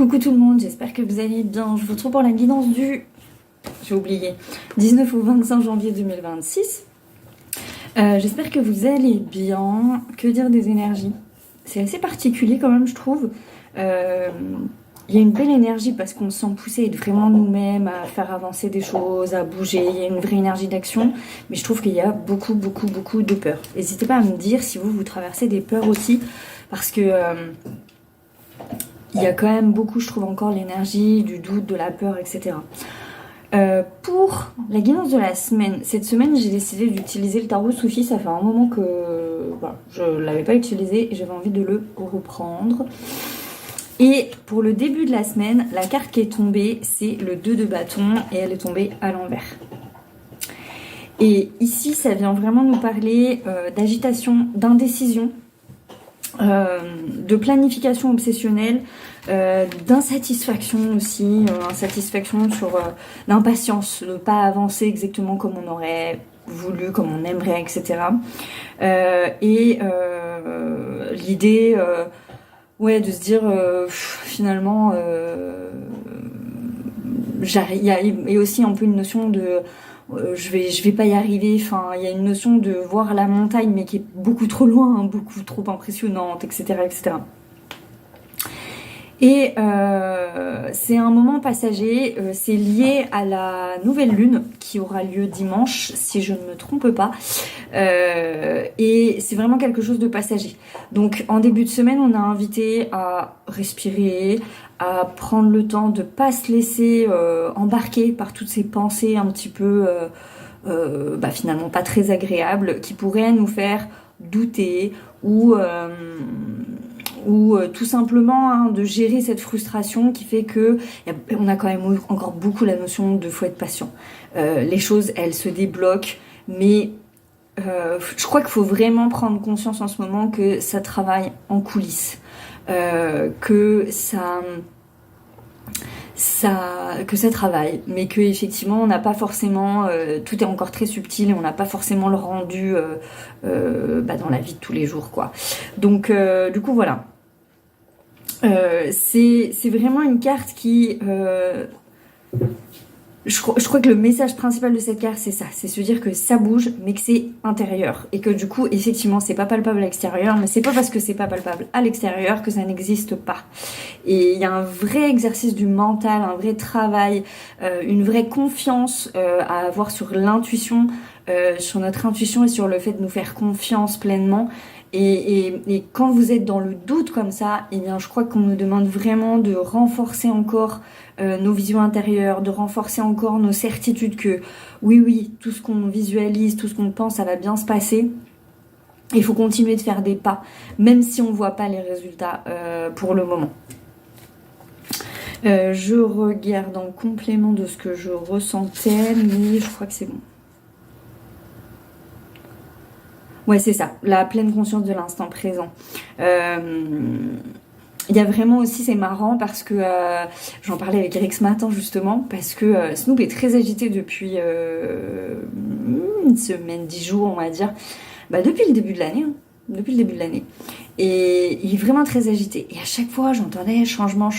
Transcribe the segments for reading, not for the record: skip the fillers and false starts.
Coucou tout le monde, j'espère que vous allez bien. Je vous retrouve pour la guidance du, j'ai oublié, 19 au 25 janvier 2026. J'espère que vous allez bien. Que dire des énergies? C'est assez particulier quand même, je trouve. Il y a une belle énergie parce qu'on se sent poussé à être vraiment nous-mêmes, à faire avancer des choses, à bouger. Il y a une vraie énergie d'action, mais je trouve qu'il y a beaucoup de peur. N'hésitez pas à me dire si vous traversez des peurs aussi, parce que il y a quand même beaucoup, je trouve, encore l'énergie du doute, de la peur, etc. Pour la guidance de la semaine, cette semaine j'ai décidé d'utiliser le tarot Soufi. Ça fait un moment que voilà, je ne l'avais pas utilisé et j'avais envie de le reprendre. Et pour le début de la semaine, la carte qui est tombée, c'est le 2 de bâton et elle est tombée à l'envers. Et ici, ça vient vraiment nous parler d'agitation, d'indécision, de planification obsessionnelle, d'insatisfaction aussi, insatisfaction sur l'impatience, de ne pas avancer exactement comme on aurait voulu, comme on aimerait, etc. L'idée ouais, de se dire finalement il y a aussi un peu une notion de je vais pas y arriver. Enfin, il y a une notion de voir la montagne mais qui est beaucoup trop loin, beaucoup trop impressionnante, etc., etc. Et c'est un moment passager, c'est lié à la nouvelle lune qui aura lieu dimanche, si je ne me trompe pas, et c'est vraiment quelque chose de passager. Donc en début de semaine, on a invité à respirer, à prendre le temps de pas se laisser embarquer par toutes ces pensées un petit peu finalement pas très agréables qui pourraient nous faire douter ou tout simplement de gérer cette frustration qui fait que on a quand même encore beaucoup la notion de faut être patient. Les choses, elles se débloquent, mais je crois qu'il faut vraiment prendre conscience en ce moment que ça travaille en coulisses, que ça travaille, mais que effectivement on n'a pas forcément, tout est encore très subtil et on n'a pas forcément le rendu dans la vie de tous les jours, quoi. Donc du coup voilà. C'est vraiment une carte qui je crois que le message principal de cette carte c'est ça, c'est se dire que ça bouge mais que c'est intérieur et que du coup effectivement c'est pas palpable à l'extérieur, mais c'est pas parce que c'est pas palpable à l'extérieur que ça n'existe pas. Et il y a un vrai exercice du mental, un vrai travail, une vraie confiance à avoir sur l'intuition, sur notre intuition et sur le fait de nous faire confiance pleinement. Et quand vous êtes dans le doute comme ça, eh bien, je crois qu'on nous demande vraiment de renforcer encore nos visions intérieures, de renforcer encore nos certitudes que oui, tout ce qu'on visualise, tout ce qu'on pense, ça va bien se passer. Il faut continuer de faire des pas, même si on ne voit pas les résultats pour le moment. Je regarde en complément de ce que je ressentais, mais je crois que c'est bon. Ouais, c'est ça, la pleine conscience de l'instant présent. Il y a vraiment aussi, c'est marrant parce que j'en parlais avec Eric ce matin justement, parce que Snoop est très agité depuis une semaine, 10 jours on va dire, depuis le début de l'année. Depuis le début de l'année. Et il est vraiment très agité. Et à chaque fois, j'entendais changement.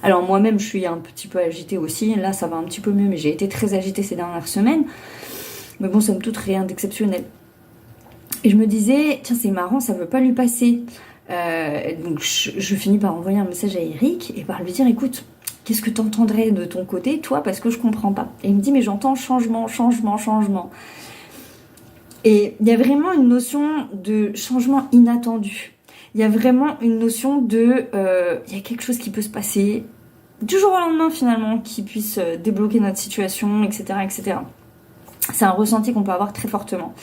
Alors moi-même, je suis un petit peu agitée aussi. Là, ça va un petit peu mieux, mais j'ai été très agitée ces dernières semaines. Mais bon, somme toute, rien d'exceptionnel. Et je me disais, tiens, c'est marrant, ça veut pas lui passer. Donc je finis par envoyer un message à Eric et par lui dire, écoute, qu'est-ce que t'entendrais de ton côté, toi, parce que je comprends pas. Et il me dit, mais j'entends changement. Et il y a vraiment une notion de changement inattendu. Il y a vraiment une notion de, il y a quelque chose qui peut se passer du jour au lendemain finalement, qui puisse débloquer notre situation, etc., etc. C'est un ressenti qu'on peut avoir très fortement.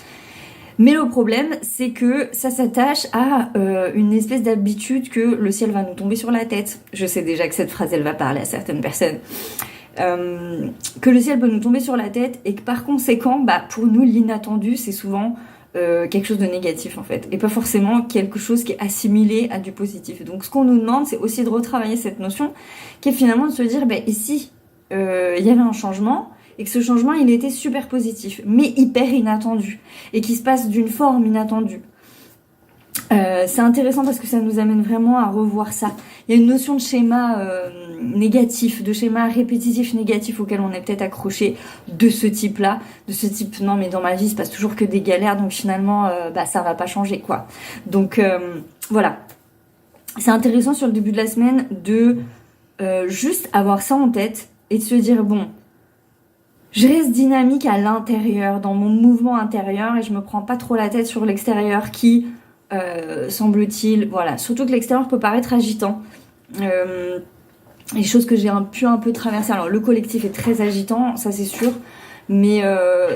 Mais le problème, c'est que ça s'attache à une espèce d'habitude que le ciel va nous tomber sur la tête. Je sais déjà que cette phrase, elle va parler à certaines personnes. Que le ciel peut nous tomber sur la tête et que par conséquent, pour nous, l'inattendu, c'est souvent quelque chose de négatif en fait. Et pas forcément quelque chose qui est assimilé à du positif. Donc ce qu'on nous demande, c'est aussi de retravailler cette notion qui est finalement de se dire, et si il y avait un changement et que ce changement il était super positif mais hyper inattendu et qui se passe d'une forme inattendue, C'est intéressant parce que ça nous amène vraiment à revoir ça. Il y a une notion de schéma négatif, de schéma répétitif négatif auquel on est peut-être accroché de ce type-là, de ce type non mais dans ma vie il se passe toujours que des galères donc finalement ça va pas changer quoi. Donc voilà, c'est intéressant sur le début de la semaine de juste avoir ça en tête et de se dire bon, je reste dynamique à l'intérieur, dans mon mouvement intérieur et je me prends pas trop la tête sur l'extérieur qui semble-t-il, voilà, surtout que l'extérieur peut paraître agitant. Les choses que j'ai pu un peu traverser, alors le collectif est très agitant, ça c'est sûr, mais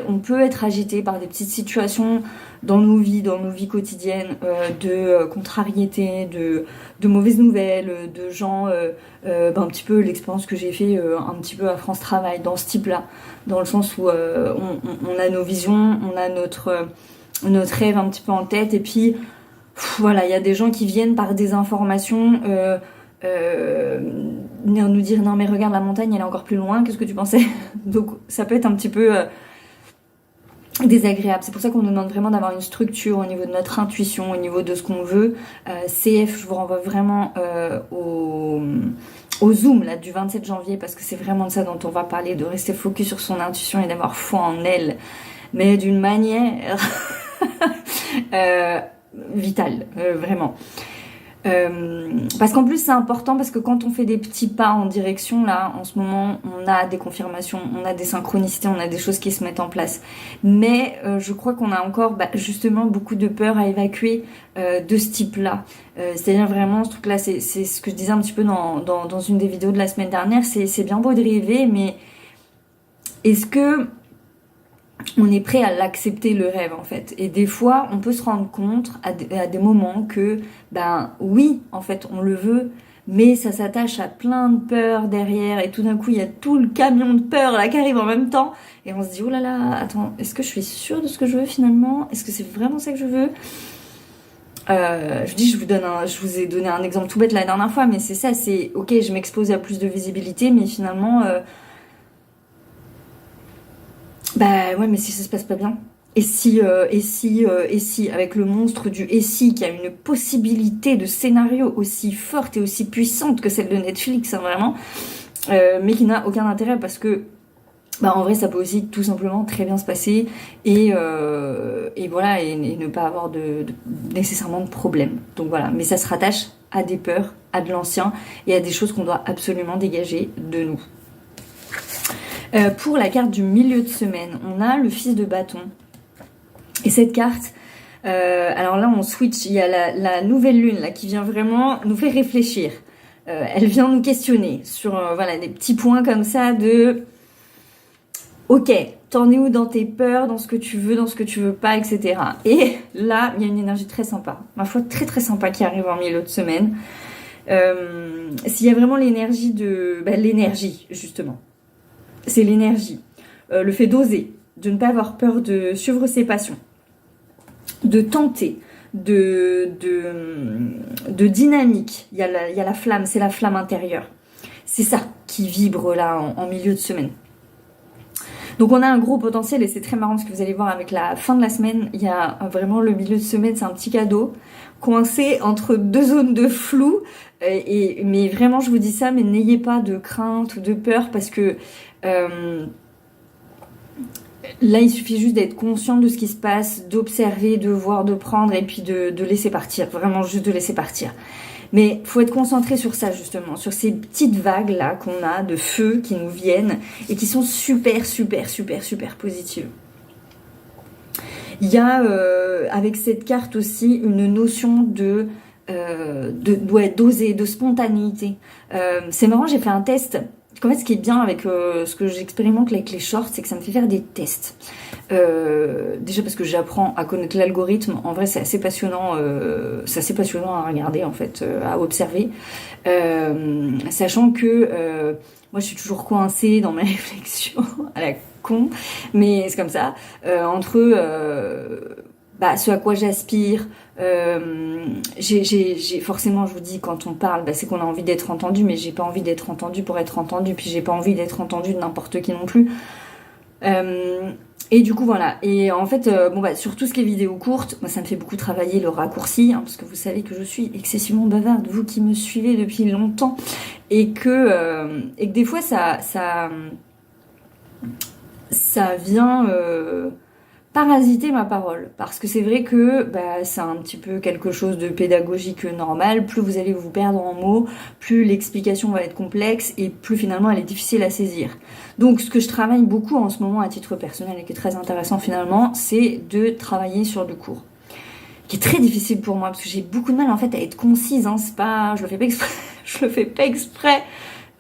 on peut être agité par des petites situations dans nos vies quotidiennes, de contrariété, de mauvaises nouvelles, de gens, un petit peu l'expérience que j'ai fait un petit peu à France Travail, dans ce type-là, dans le sens où on a nos visions, on a notre rêve un petit peu en tête, et puis voilà, il y a des gens qui viennent par des informations nous dire non mais regarde la montagne elle est encore plus loin, qu'est-ce que tu pensais? Donc ça peut être un petit peu désagréable. C'est pour ça qu'on nous demande vraiment d'avoir une structure au niveau de notre intuition, au niveau de ce qu'on veut. CF, je vous renvoie vraiment au Zoom là, du 27 janvier parce que c'est vraiment de ça dont on va parler, de rester focus sur son intuition et d'avoir foi en elle, mais d'une manière vitale, vraiment. Parce qu'en plus c'est important parce que quand on fait des petits pas en direction là en ce moment on a des confirmations, on a des synchronicités, on a des choses qui se mettent en place, mais je crois qu'on a encore justement beaucoup de peur à évacuer de ce type là, c'est-à-dire vraiment ce truc là, c'est ce que je disais un petit peu dans une des vidéos de la semaine dernière, c'est bien beau de rêver mais est-ce que on est prêt à l'accepter le rêve en fait, et des fois on peut se rendre compte à des moments que oui en fait on le veut mais ça s'attache à plein de peurs derrière et tout d'un coup il y a tout le camion de peur là qui arrive en même temps et on se dit oh là là attends, est-ce que je suis sûre de ce que je veux finalement, est-ce que c'est vraiment ça que je veux? Je vous ai donné un exemple tout bête la dernière fois mais c'est ça, c'est ok je m'expose à plus de visibilité mais finalement ouais, mais si ça se passe pas bien. Et si, avec le monstre du et si, qui a une possibilité de scénario aussi forte et aussi puissante que celle de Netflix, hein, vraiment, mais qui n'a aucun intérêt parce que, en vrai, ça peut aussi tout simplement très bien se passer et voilà, et ne pas avoir nécessairement de problème. Donc voilà, mais ça se rattache à des peurs, à de l'ancien et à des choses qu'on doit absolument dégager de nous. Pour la carte du milieu de semaine, on a le fils de bâton. Et cette carte, alors là on switch, il y a la nouvelle lune là qui vient vraiment nous faire réfléchir. Elle vient nous questionner sur voilà des petits points comme ça de ok, t'en es où dans tes peurs, dans ce que tu veux, dans ce que tu veux pas, etc. Et là, il y a une énergie très sympa, ma foi très très sympa qui arrive en milieu de semaine. S'il y a vraiment l'énergie de... l'énergie justement. C'est l'énergie, le fait d'oser, de ne pas avoir peur de suivre ses passions, de tenter, de dynamique. Il y a la flamme, c'est la flamme intérieure. C'est ça qui vibre là en milieu de semaine. Donc on a un gros potentiel et c'est très marrant ce que vous allez voir avec la fin de la semaine. Il y a vraiment le milieu de semaine, c'est un petit cadeau coincé entre deux zones de flou. Mais vraiment je vous dis ça, mais n'ayez pas de crainte ou de peur parce que là il suffit juste d'être conscient de ce qui se passe, d'observer, de voir, de prendre et puis de laisser partir, vraiment juste de laisser partir. Mais faut être concentré sur ça justement, sur ces petites vagues là qu'on a de feu qui nous viennent et qui sont super super super super positives. Il y a avec cette carte aussi une notion d'oser, de spontanéité. C'est marrant, j'ai fait un test. En fait, ce qui est bien avec ce que j'expérimente avec les shorts, c'est que ça me fait faire des tests. Déjà parce que j'apprends à connaître l'algorithme. En vrai, c'est assez passionnant. C'est assez passionnant à regarder, en fait, à observer. Sachant que moi, je suis toujours coincée dans mes réflexions à la con, mais c'est comme ça. Entre ce à quoi j'aspire, j'ai forcément, je vous dis, quand on parle, c'est qu'on a envie d'être entendu, mais j'ai pas envie d'être entendu pour être entendu, puis j'ai pas envie d'être entendu de n'importe qui non plus. Et du coup voilà, et en fait bon bah sur tout ce qui est vidéo courte, moi ça me fait beaucoup travailler le raccourci, hein, parce que vous savez que je suis excessivement bavarde, vous qui me suivez depuis longtemps, et que des fois ça vient parasiter ma parole, parce que c'est vrai que bah, c'est un petit peu quelque chose de pédagogique normal, plus vous allez vous perdre en mots, plus l'explication va être complexe et plus finalement elle est difficile à saisir. Donc ce que je travaille beaucoup en ce moment à titre personnel et qui est très intéressant finalement, c'est de travailler sur le cours. Qui est très difficile pour moi parce que j'ai beaucoup de mal en fait à être concise, hein, c'est pas, je le fais pas exprès, je le fais pas exprès.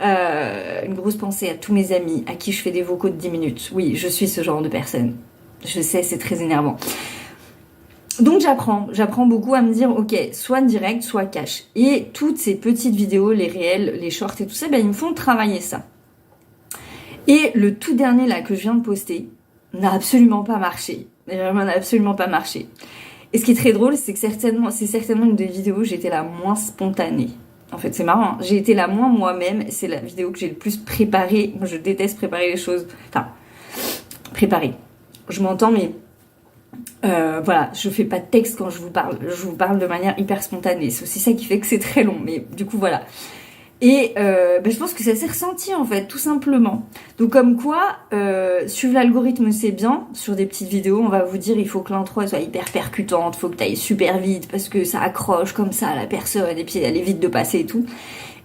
Une grosse pensée à tous mes amis à qui je fais des vocaux de 10 minutes. Oui, je suis ce genre de personne. Je sais, c'est très énervant. Donc j'apprends beaucoup à me dire, ok, soit direct, soit cash. Et toutes ces petites vidéos, les réels, les shorts et tout ça, ben, ils me font travailler ça. Et le tout dernier là que je viens de poster n'a absolument pas marché. Vraiment, n'a absolument pas marché. Et ce qui est très drôle, c'est que c'est certainement une des vidéos où j'étais la moins spontanée. En fait, c'est marrant, hein. J'ai été la moins moi-même. C'est la vidéo que j'ai le plus préparée. Moi, je déteste préparer les choses. Enfin, préparer. Je m'entends, mais voilà, je fais pas de texte quand je vous parle. Je vous parle de manière hyper spontanée. C'est aussi ça qui fait que c'est très long. Mais du coup, voilà. Et ben, je pense que ça s'est ressenti en fait, tout simplement. Donc comme quoi, suivre l'algorithme c'est bien. Sur des petites vidéos, on va vous dire il faut que l'intro soit hyper percutante, faut que t'ailles super vite parce que ça accroche comme ça à la personne et puis elle est vite de passer et tout.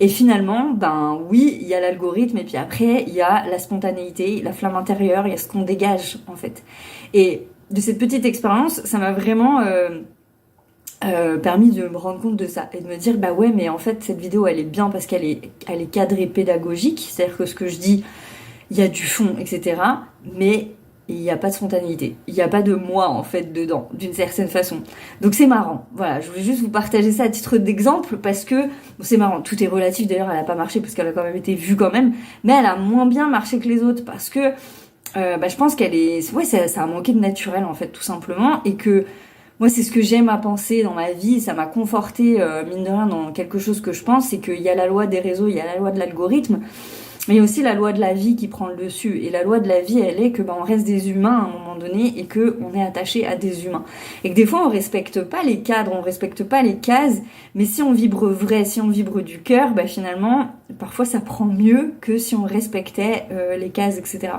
Et finalement, ben oui, il y a l'algorithme et puis après il y a la spontanéité, la flamme intérieure, il y a ce qu'on dégage en fait. Et de cette petite expérience, ça m'a vraiment permis de me rendre compte de ça et de me dire bah ouais mais en fait cette vidéo elle est bien parce qu'elle est cadrée pédagogique, c'est-à-dire que ce que je dis il y a du fond etc, mais il n'y a pas de spontanéité, il n'y a pas de moi en fait dedans d'une certaine façon, donc c'est marrant. Voilà, je voulais juste vous partager ça à titre d'exemple parce que bon, c'est marrant, tout est relatif, d'ailleurs elle a pas marché parce qu'elle a quand même été vue quand même, mais elle a moins bien marché que les autres parce que bah, je pense qu'elle est ouais ça a manqué de naturel en fait tout simplement, et que moi, c'est ce que j'aime à penser dans ma vie, ça m'a conforté, mine de rien, dans quelque chose que je pense, c'est qu'il y a la loi des réseaux, il y a la loi de l'algorithme, mais il y a aussi la loi de la vie qui prend le dessus. Et la loi de la vie, elle est que on reste des humains à un moment donné et que on est attaché à des humains. Et que des fois, on respecte pas les cadres, on respecte pas les cases, mais si on vibre vrai, si on vibre du cœur, bah finalement, parfois ça prend mieux que si on respectait les cases, etc.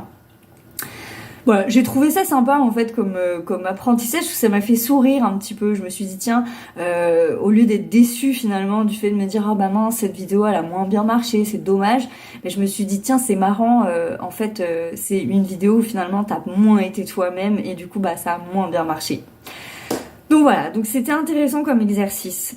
Voilà, j'ai trouvé ça sympa en fait comme apprentissage, ça m'a fait sourire un petit peu. Je me suis dit tiens, au lieu d'être déçue finalement du fait de me dire ah bah mince cette vidéo elle a moins bien marché, c'est dommage, mais je me suis dit tiens c'est marrant, en fait c'est une vidéo où finalement t'as moins été toi-même et du coup bah ça a moins bien marché. Donc voilà, donc c'était intéressant comme exercice.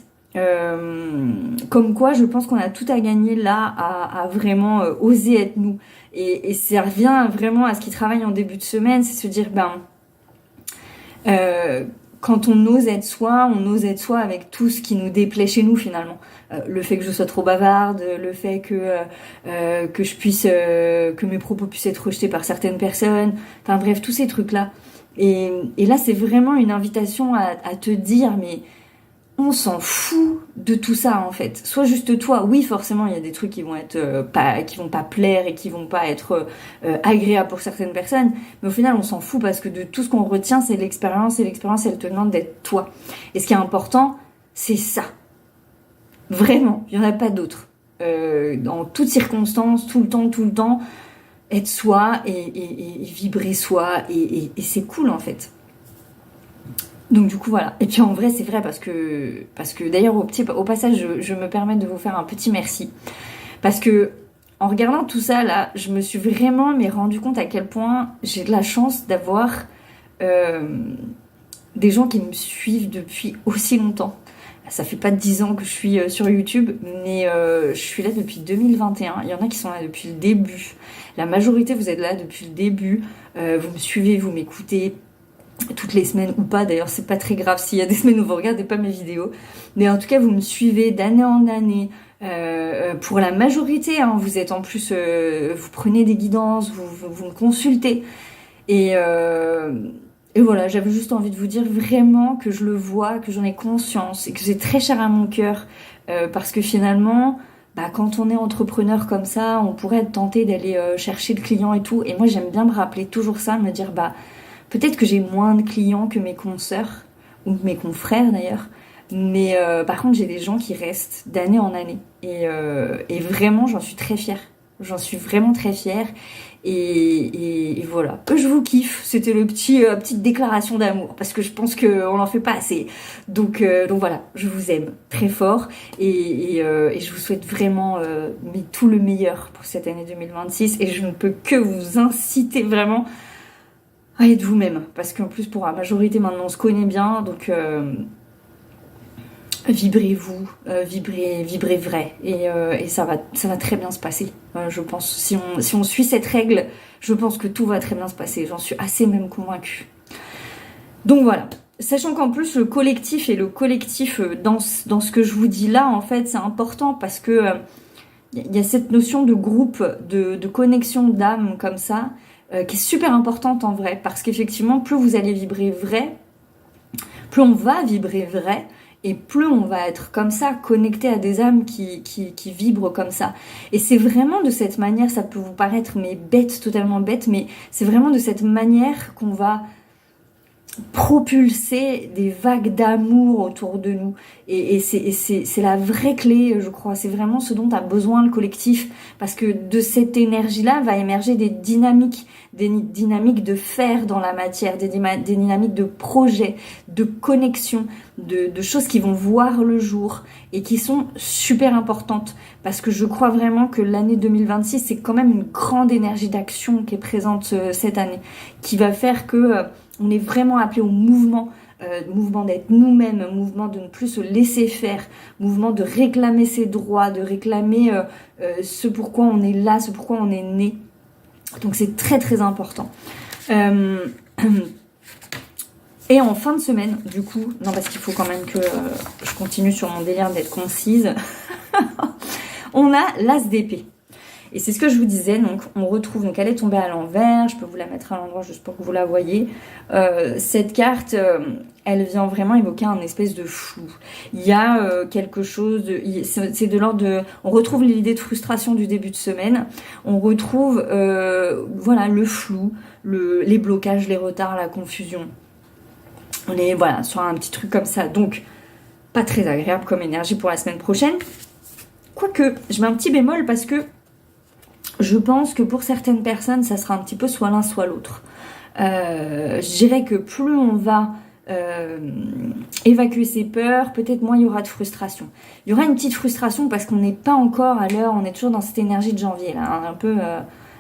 Comme quoi je pense qu'on a tout à gagner là à vraiment oser être nous, et ça revient vraiment à ce qui travaille en début de semaine, c'est se dire ben quand on ose être soi, on ose être soi avec tout ce qui nous déplaît chez nous finalement. Le fait que je sois trop bavarde, le fait que je puisse que mes propos puissent être rejetés par certaines personnes, enfin bref tous ces trucs là. Et là c'est vraiment une invitation à te dire mais on s'en fout de tout ça en fait. Sois juste toi. Oui, forcément, il y a des trucs qui vont être qui vont pas plaire et qui vont pas être agréables pour certaines personnes, mais au final, on s'en fout parce que de tout ce qu'on retient, c'est l'expérience, et l'expérience, elle te demande d'être toi. Et ce qui est important, c'est ça. Vraiment, il y en a pas d'autre. Dans toutes circonstances, tout le temps, être soi et vibrer soi, et c'est cool en fait. Donc du coup voilà. Et puis en vrai c'est vrai parce que d'ailleurs au passage je me permets de vous faire un petit merci, parce que en regardant tout ça là, je me suis vraiment rendu compte à quel point j'ai de la chance d'avoir des gens qui me suivent depuis aussi longtemps. Ça fait pas 10 ans que je suis sur YouTube, mais je suis là depuis 2021. Il y en a qui sont là depuis le début. La majorité vous êtes là depuis le début. Vous me suivez, vous m'écoutez toutes les semaines ou pas, d'ailleurs c'est pas très grave s'il y a des semaines où vous regardez pas mes vidéos, mais en tout cas vous me suivez d'année en année, pour la majorité, hein, vous êtes en plus, vous prenez des guidances, vous me consultez, et voilà, j'avais juste envie de vous dire vraiment que je le vois, que j'en ai conscience et que c'est très cher à mon cœur, parce que finalement bah, quand on est entrepreneur comme ça, on pourrait être tenté d'aller chercher le client et tout, et moi j'aime bien me rappeler toujours ça, me dire bah Peut-être que j'ai moins de clients que mes consoeurs, ou mes confrères d'ailleurs, mais par contre j'ai des gens qui restent d'année en année. Et vraiment j'en suis très fière. J'en suis vraiment très fière. Et voilà. Je vous kiffe. C'était le petite déclaration d'amour. Parce que je pense qu'on n'en fait pas assez. Donc voilà. Je vous aime très fort. Et je vous souhaite vraiment mais tout le meilleur pour cette année 2026. Et je ne peux que vous inciter vraiment à être vous-même. Parce qu'en plus, pour la majorité, maintenant, on se connaît bien. Donc vibrez-vous, vibrez vrai, et ça va très bien se passer. Je pense, si on suit cette règle, je pense que tout va très bien se passer. J'en suis assez même convaincue. Donc voilà. Sachant qu'en plus le collectif dans ce que je vous dis là, en fait, c'est important parce que y a cette notion de groupe, de connexion d'âme comme ça, qui est super importante en vrai, parce qu'effectivement, plus vous allez vibrer vrai, plus on va vibrer vrai. Et plus on va être comme ça, connecté à des âmes qui vibrent comme ça. Et c'est vraiment de cette manière, ça peut vous paraître mais bête, totalement bête, mais c'est vraiment de cette manière qu'on va propulser des vagues d'amour autour de nous. Et c'est la vraie clé, je crois. C'est vraiment ce dont a besoin le collectif. Parce que de cette énergie-là va émerger des dynamiques de faire dans la matière, des dynamiques de projets, de connexion, de choses qui vont voir le jour et qui sont super importantes. Parce que je crois vraiment que l'année 2026, c'est quand même une grande énergie d'action qui est présente cette année, qui va faire que on est vraiment appelé au mouvement, mouvement d'être nous-mêmes, mouvement de ne plus se laisser faire, mouvement de réclamer ses droits, de réclamer ce pourquoi on est là, ce pourquoi on est né. Donc c'est très très important. Et en fin de semaine, du coup, non parce qu'il faut quand même que je continue sur mon délire d'être concise, on a l'as d'épée. Et c'est ce que je vous disais, donc on retrouve, donc elle est tombée à l'envers, je peux vous la mettre à l'endroit juste pour que vous la voyez. Cette carte, elle vient vraiment évoquer un espèce de flou. Il y a quelque chose, c'est de l'ordre de... On retrouve l'idée de frustration du début de semaine, on retrouve voilà, le flou, les blocages, les retards, la confusion. On est voilà, sur un petit truc comme ça, donc pas très agréable comme énergie pour la semaine prochaine. Quoique, je mets un petit bémol parce que je pense que pour certaines personnes, ça sera un petit peu soit l'un soit l'autre. Je dirais que plus on va évacuer ses peurs, peut-être moins il y aura de frustration. Il y aura une petite frustration parce qu'on n'est pas encore à l'heure, on est toujours dans cette énergie de janvier là, hein, un peu.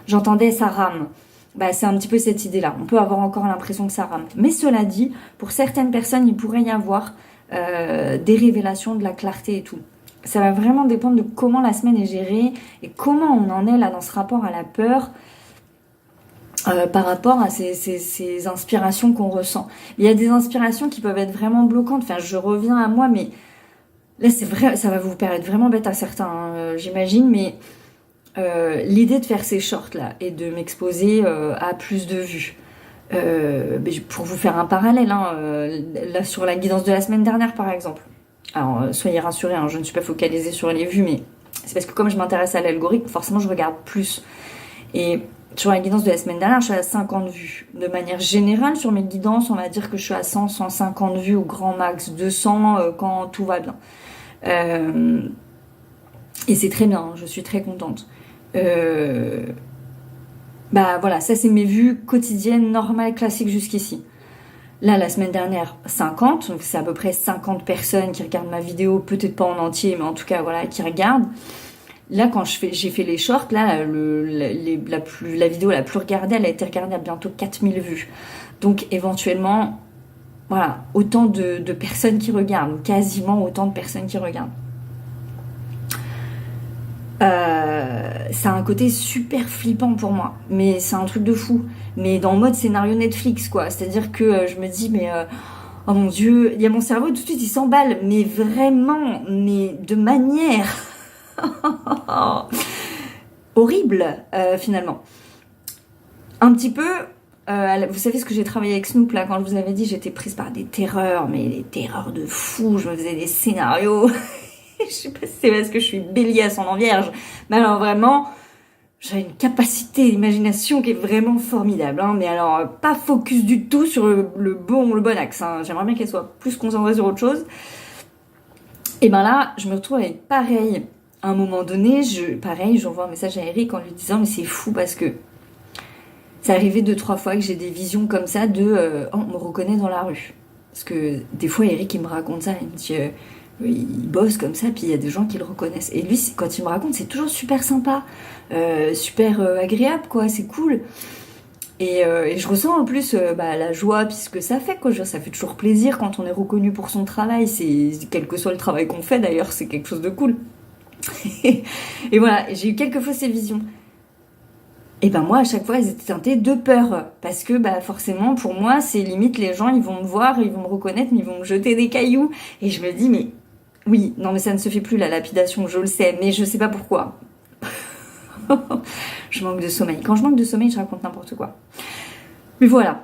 J'entendais ça rame. Bah, c'est un petit peu cette idée-là. On peut avoir encore l'impression que ça rame. Mais cela dit, pour certaines personnes, il pourrait y avoir des révélations, de la clarté et tout. Ça va vraiment dépendre de comment la semaine est gérée et comment on en est là dans ce rapport à la peur par rapport à ces inspirations qu'on ressent. Il y a des inspirations qui peuvent être vraiment bloquantes. Enfin, je reviens à moi, mais là, c'est vrai, ça va vous paraître vraiment bête à certains, hein, j'imagine, mais l'idée de faire ces shorts là et de m'exposer à plus de vues. Pour vous faire un parallèle, hein, là, sur la guidance de la semaine dernière, par exemple. Alors, soyez rassurés, hein, je ne suis pas focalisée sur les vues, mais c'est parce que comme je m'intéresse à l'algorithme, forcément, je regarde plus. Et sur la guidance de la semaine dernière, je suis à 50 vues. De manière générale, sur mes guidances, on va dire que je suis à 100, 150 vues au grand max, 200 quand tout va bien. Et c'est très bien, hein, je suis très contente. Bah voilà, ça c'est mes vues quotidiennes, normales, classiques jusqu'ici. Là, la semaine dernière, 50, donc c'est à peu près 50 personnes qui regardent ma vidéo, peut-être pas en entier, mais en tout cas, voilà, qui regardent. Là, quand j'ai fait les shorts, là, la vidéo la plus regardée, elle a été regardée à bientôt 4000 vues. Donc, éventuellement, voilà, autant de personnes qui regardent, ou quasiment autant de personnes qui regardent. Ça a un côté super flippant pour moi, mais c'est un truc de fou. Mais dans le mode scénario Netflix, quoi. C'est-à-dire que je me dis, mais oh mon Dieu, il y a mon cerveau tout de suite, il s'emballe, mais vraiment, mais de manière horrible, finalement. Un petit peu, vous savez ce que j'ai travaillé avec Snoop, là, quand je vous avais dit, j'étais prise par des terreurs, mais des terreurs de fou, je me faisais des scénarios. Je sais pas si c'est parce que je suis bélier à son vierge, mais alors vraiment, j'ai une capacité d'imagination qui est vraiment formidable, hein, mais alors pas focus du tout sur le bon axe, hein. J'aimerais bien qu'elle soit plus concentrée sur autre chose. Et ben là, je me retrouve avec pareil. À un moment donné, j'envoie un message à Eric en lui disant mais c'est fou parce que c'est arrivé 2-3 fois que j'ai des visions comme ça de oh, on me reconnaît dans la rue. Parce que des fois Eric il me raconte ça, il me dit il bosse comme ça, puis il y a des gens qui le reconnaissent. Et lui, quand il me raconte, c'est toujours super sympa, super agréable, quoi, c'est cool. Et je ressens en plus la joie, puisque ça fait, quoi. Ça fait toujours plaisir quand on est reconnu pour son travail. Quel que soit le travail qu'on fait, d'ailleurs, c'est quelque chose de cool. Et voilà, j'ai eu quelques fois ces visions. Et ben moi, à chaque fois, elles étaient teintées de peur. Parce que forcément, pour moi, c'est limite, les gens, ils vont me voir, ils vont me reconnaître, mais ils vont me jeter des cailloux. Et je me dis, mais oui, non mais ça ne se fait plus la lapidation, je le sais, mais je sais pas pourquoi. Je manque de sommeil. Quand je manque de sommeil, je raconte n'importe quoi. Mais voilà.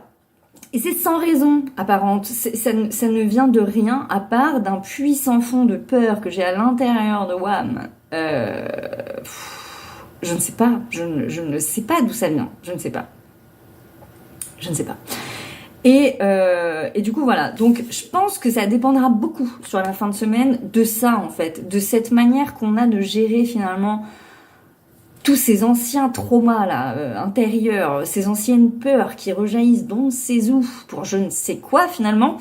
Et c'est sans raison apparente. Ça ne vient de rien à part d'un puissant fond de peur que j'ai à l'intérieur de WAM. Je ne sais pas. Je ne sais pas d'où ça vient. Je ne sais pas. Et du coup, voilà. Donc, je pense que ça dépendra beaucoup sur la fin de semaine de ça, en fait. De cette manière qu'on a de gérer finalement tous ces anciens traumas là, intérieurs, ces anciennes peurs qui rejaillissent d'on ne sait où pour je ne sais quoi finalement.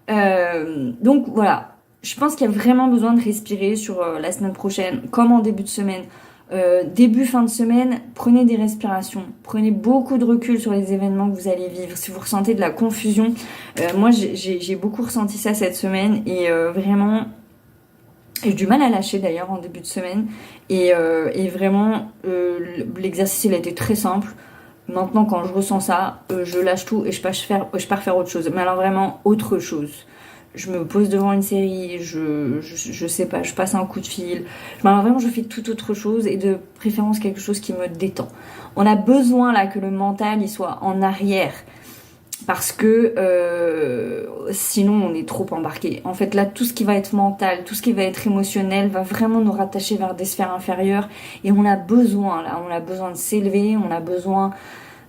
Donc voilà, je pense qu'il y a vraiment besoin de respirer sur la semaine prochaine, comme en début de semaine. Début, fin de semaine, prenez des respirations, prenez beaucoup de recul sur les événements que vous allez vivre. Si vous ressentez de la confusion, moi j'ai beaucoup ressenti ça cette semaine et vraiment... J'ai du mal à lâcher d'ailleurs en début de semaine et vraiment l'exercice il a été très simple. Maintenant quand je ressens ça, je lâche tout et je pars faire autre chose. Mais alors vraiment autre chose. Je me pose devant une série, je sais pas, je passe un coup de fil. Mais alors vraiment je fais toute autre chose et de préférence quelque chose qui me détend. On a besoin là que le mental il soit en arrière. Parce que sinon on est trop embarqué. En fait là tout ce qui va être mental, tout ce qui va être émotionnel va vraiment nous rattacher vers des sphères inférieures et on a besoin de s'élever, on a besoin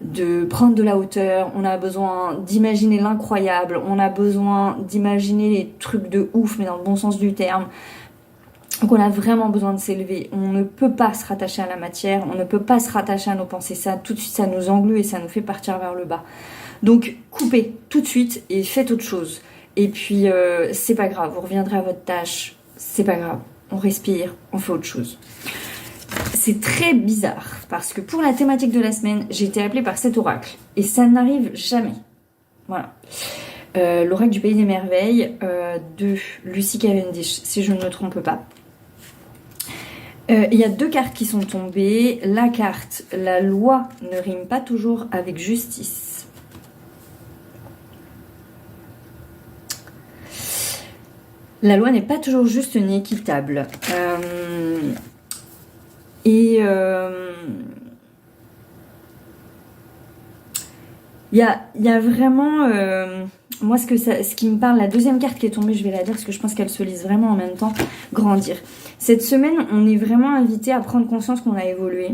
de prendre de la hauteur, on a besoin d'imaginer l'incroyable, on a besoin d'imaginer les trucs de ouf mais dans le bon sens du terme. Donc on a vraiment besoin de s'élever. On ne peut pas se rattacher à la matière, on ne peut pas se rattacher à nos pensées. Ça tout de suite ça nous englue et ça nous fait partir vers le bas. Donc coupez tout de suite et faites autre chose. Et puis c'est pas grave, vous reviendrez à votre tâche, c'est pas grave. On respire, on fait autre chose. C'est très bizarre parce que pour la thématique de la semaine, j'ai été appelée par cet oracle et ça n'arrive jamais. Voilà. L'oracle du Pays des Merveilles de Lucy Cavendish, si je ne me trompe pas. Il y a 2 cartes qui sont tombées. La carte, la loi ne rime pas toujours avec justice. La loi n'est pas toujours juste ni équitable. Il y a vraiment... moi, ce qui me parle, la deuxième carte qui est tombée, je vais la dire parce que je pense qu'elle se lise vraiment en même temps. Grandir. Cette semaine, on est vraiment invité à prendre conscience qu'on a évolué.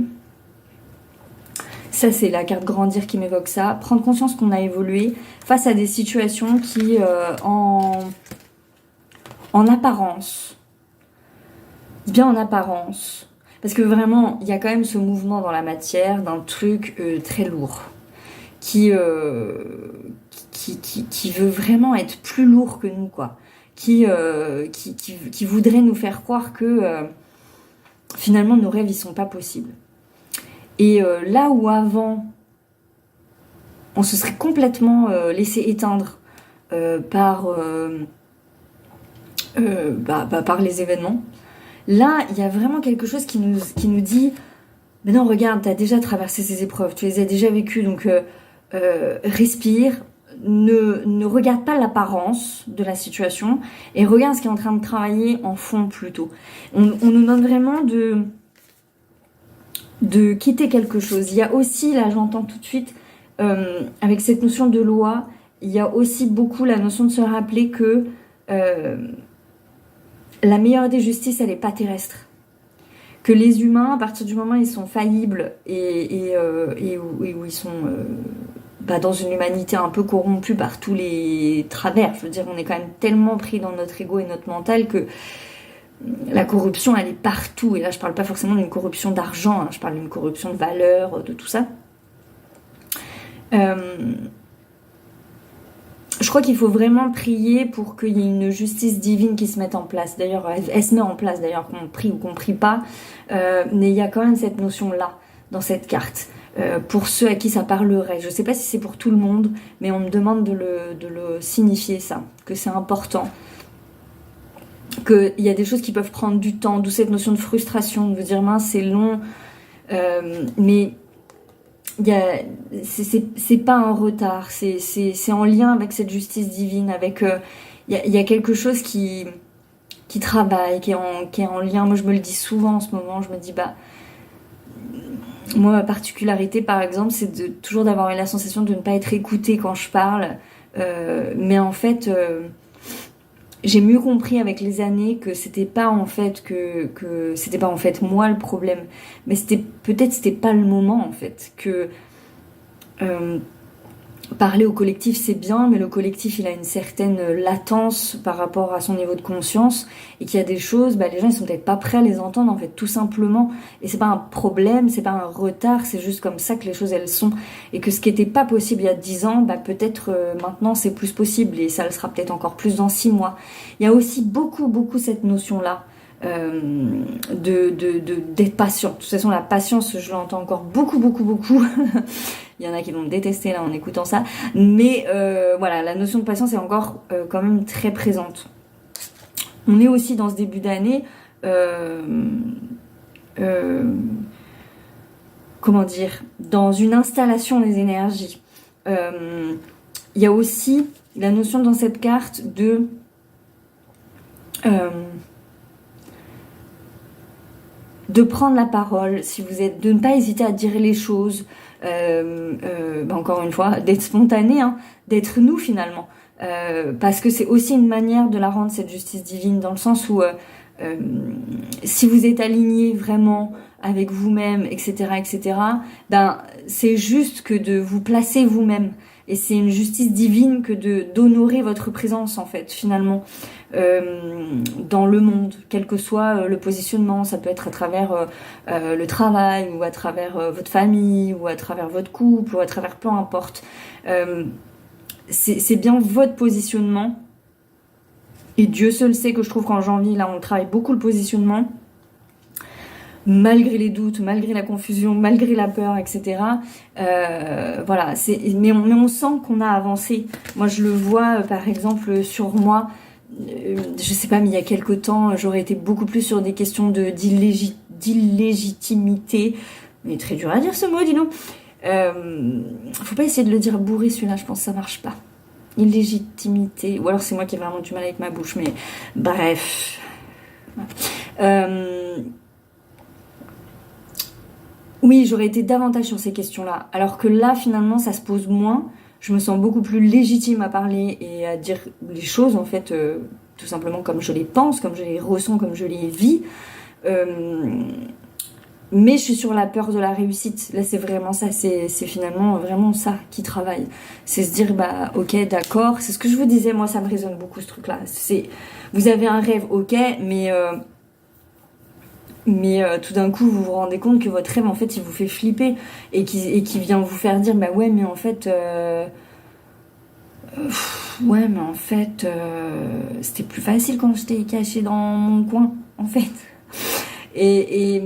Ça, c'est la carte grandir qui m'évoque ça. Prendre conscience qu'on a évolué face à des situations qui, en apparence, bien en apparence, parce que vraiment, il y a quand même ce mouvement dans la matière d'un truc très lourd, qui veut vraiment être plus lourd que nous, quoi. Qui voudrait nous faire croire que finalement nos rêves ils sont pas possibles. Et là où avant, on se serait complètement laissé éteindre par les événements. Là, il y a vraiment quelque chose qui nous dit mais non, regarde, tu as déjà traversé ces épreuves, tu les as déjà vécues, donc respire, ne regarde pas l'apparence de la situation et regarde ce qui est en train de travailler en fond plutôt. On nous demande vraiment de quitter quelque chose. Il y a aussi, là j'entends tout de suite, avec cette notion de loi, il y a aussi beaucoup la notion de se rappeler que la meilleure des justices, elle n'est pas terrestre. que les humains, à partir du moment où ils sont faillibles et où ils sont dans une humanité un peu corrompue par tous les travers, je veux dire, on est quand même tellement pris dans notre ego et notre mental que la corruption, elle est partout. Et là, je parle pas forcément d'une corruption d'argent, hein, je parle d'une corruption de valeur, de tout ça. Je crois qu'il faut vraiment prier pour qu'il y ait une justice divine qui se mette en place. D'ailleurs, elle se met en place, d'ailleurs, qu'on prie ou qu'on prie pas. Mais il y a quand même cette notion-là dans cette carte. Pour ceux à qui ça parlerait. Je sais pas si c'est pour tout le monde, mais on me demande de le signifier, ça, que c'est important. Qu'il y a des choses qui peuvent prendre du temps, d'où cette notion de frustration, de dire mince, c'est long, mais c'est pas un retard, c'est en lien avec cette justice divine, avec il y a quelque chose qui travaille, qui est en lien. Moi je me le dis souvent en ce moment, je me dis moi ma particularité par exemple c'est toujours d'avoir la sensation de ne pas être écoutée quand je parle, mais en fait j'ai mieux compris avec les années que c'était pas en fait que c'était pas en fait moi le problème, mais c'était pas le moment en fait, que parler au collectif c'est bien, mais le collectif il a une certaine latence par rapport à son niveau de conscience, et qu'il y a des choses, les gens ils sont peut-être pas prêts à les entendre en fait, tout simplement, et c'est pas un problème, c'est pas un retard, c'est juste comme ça que les choses elles sont, et que ce qui était pas possible il y a 10 ans, peut-être maintenant c'est plus possible, et ça le sera peut-être encore plus dans 6 mois. Il y a aussi beaucoup cette notion là d'être patient. De toute façon la patience je l'entends encore beaucoup il y en a qui vont me détester là en écoutant ça, mais voilà, la notion de patience est encore quand même très présente. On est aussi dans ce début d'année comment dire, dans une installation des énergies. Il y a aussi la notion dans cette carte de prendre la parole, si vous êtes, de ne pas hésiter à dire les choses, encore une fois, d'être spontané, hein, d'être nous finalement, parce que c'est aussi une manière de la rendre cette justice divine, dans le sens où si vous êtes aligné vraiment avec vous-même, etc., c'est juste que de vous placer vous-même. Et c'est une justice divine que d'honorer votre présence, en fait, finalement, dans le monde, quel que soit le positionnement. Ça peut être à travers le travail, ou à travers votre famille, ou à travers votre couple, ou à travers peu importe. C'est bien votre positionnement. Et Dieu seul sait que je trouve qu'en janvier, là, on travaille beaucoup le positionnement. Malgré les doutes, malgré la confusion, malgré la peur, etc. Voilà, mais on sent qu'on a avancé. Moi, je le vois, par exemple, sur moi. Je sais pas, mais il y a quelque temps, j'aurais été beaucoup plus sur des questions d'illégitimité. Mais très dur à dire ce mot, dis donc. Faut pas essayer de le dire bourré, celui-là, je pense que ça marche pas. Illégitimité. Ou alors c'est moi qui ai vraiment du mal avec ma bouche, mais bref. Oui, j'aurais été davantage sur ces questions-là. Alors que là, finalement, ça se pose moins. Je me sens beaucoup plus légitime à parler et à dire les choses, en fait, tout simplement comme je les pense, comme je les ressens, comme je les vis. Mais je suis sur la peur de la réussite. Là, c'est vraiment ça. C'est finalement vraiment ça qui travaille. C'est se dire, ok, d'accord. C'est ce que je vous disais, moi, ça me résonne beaucoup, ce truc-là. Vous avez un rêve, ok, mais tout d'un coup vous vous rendez compte que votre rêve en fait il vous fait flipper et qui vient vous faire dire ouais mais en fait c'était plus facile quand j'étais cachée dans mon coin en fait, et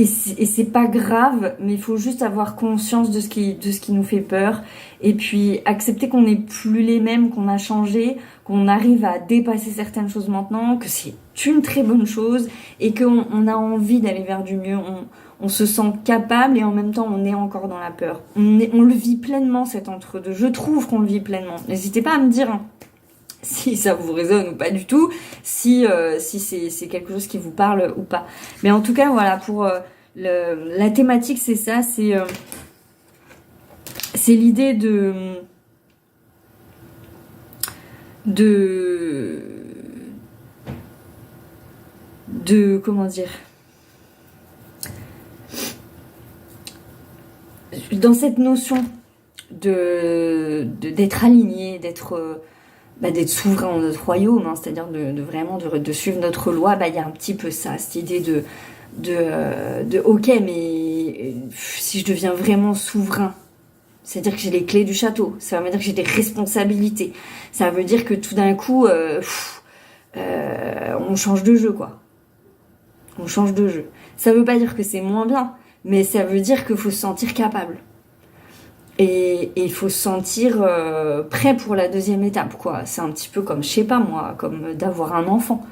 c'est pas grave, mais il faut juste avoir conscience de ce qui nous fait peur, et puis accepter qu'on n'est plus les mêmes, qu'on a changé, qu'on arrive à dépasser certaines choses maintenant, que c'est une très bonne chose, et qu'on a envie d'aller vers du mieux, on se sent capable, et en même temps on est encore dans la peur. On le vit pleinement, cet entre-deux. Je trouve qu'on le vit pleinement. N'hésitez pas à me dire si ça vous résonne ou pas du tout, si c'est quelque chose qui vous parle ou pas. Mais en tout cas, voilà, pour la thématique, c'est ça, c'est l'idée comment dire, dans cette notion d'être aligné, d'être souverain en notre royaume, hein, c'est-à-dire de vraiment de suivre notre loi, il y a un petit peu ça, cette idée de ok, mais si je deviens vraiment souverain, c'est-à-dire que j'ai les clés du château, ça veut dire que j'ai des responsabilités, ça veut dire que tout d'un coup, on change de jeu, quoi. On change de jeu. Ça veut pas dire que c'est moins bien, mais ça veut dire qu'il faut se sentir capable. Et il faut se sentir prêt pour la deuxième étape, quoi. C'est un petit peu comme, je sais pas moi, comme d'avoir un enfant.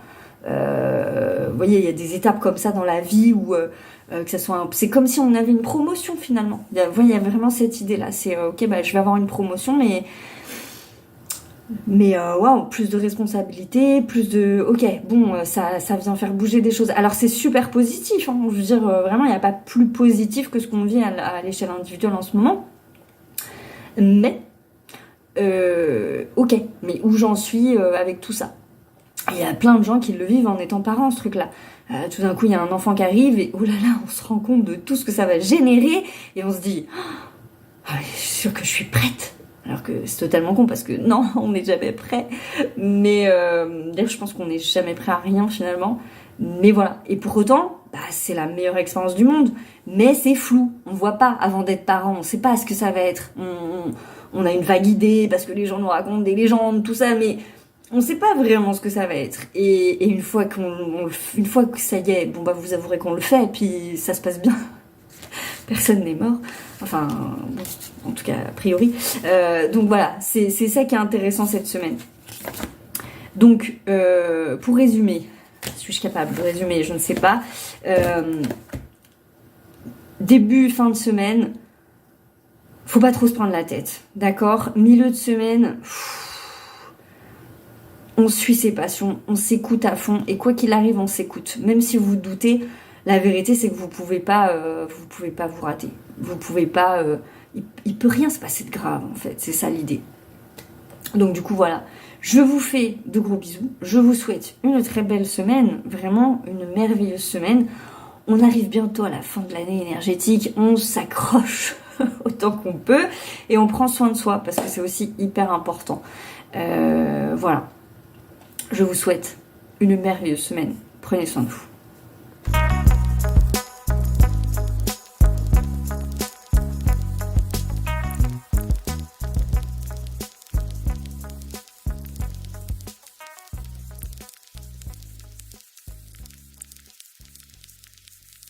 Vous voyez, il y a des étapes comme ça dans la vie où que ça soit c'est comme si on avait une promotion finalement. Vous voyez, il y a vraiment cette idée-là. C'est ok, je vais avoir une promotion, mais waouh, plus de responsabilités, plus de ok, bon, ça vient faire bouger des choses. Alors c'est super positif, hein. Je veux dire, vraiment, il n'y a pas plus positif que ce qu'on vit à l'échelle individuelle en ce moment. Mais ok, mais où j'en suis avec tout ça? Il y a plein de gens qui le vivent en étant parents, ce truc-là. Tout d'un coup, il y a un enfant qui arrive et oh là là, on se rend compte de tout ce que ça va générer et on se dit je suis sûre que je suis prête. Alors que c'est totalement con parce que non, on n'est jamais prêt. Mais d'ailleurs, je pense qu'on n'est jamais prêt à rien finalement. Mais voilà. Et pour autant, c'est la meilleure expérience du monde. Mais c'est flou. On voit pas avant d'être parent. On sait pas ce que ça va être. On a une vague idée parce que les gens nous racontent des légendes, tout ça, mais on sait pas vraiment ce que ça va être. Et une fois que ça y est, vous avouerez qu'on le fait, et puis ça se passe bien. Personne n'est mort. Enfin, bon, en tout cas, a priori. Donc voilà, c'est ça qui est intéressant cette semaine. Donc, pour résumer, suis-je capable de résumer? Je ne sais pas. Début, fin de semaine, faut pas trop se prendre la tête, d'accord? Milieu de semaine, on suit ses passions, on s'écoute à fond, et quoi qu'il arrive, on s'écoute. Même si vous doutez, la vérité, c'est que vous pouvez pas vous rater. Vous pouvez pas, il peut rien se passer de grave, en fait. C'est ça l'idée. Donc du coup, voilà. Je vous fais de gros bisous. Je vous souhaite une très belle semaine, vraiment une merveilleuse semaine. On arrive bientôt à la fin de l'année énergétique. On s'accroche autant qu'on peut et on prend soin de soi parce que c'est aussi hyper important. Voilà. Je vous souhaite une merveilleuse semaine. Prenez soin de vous.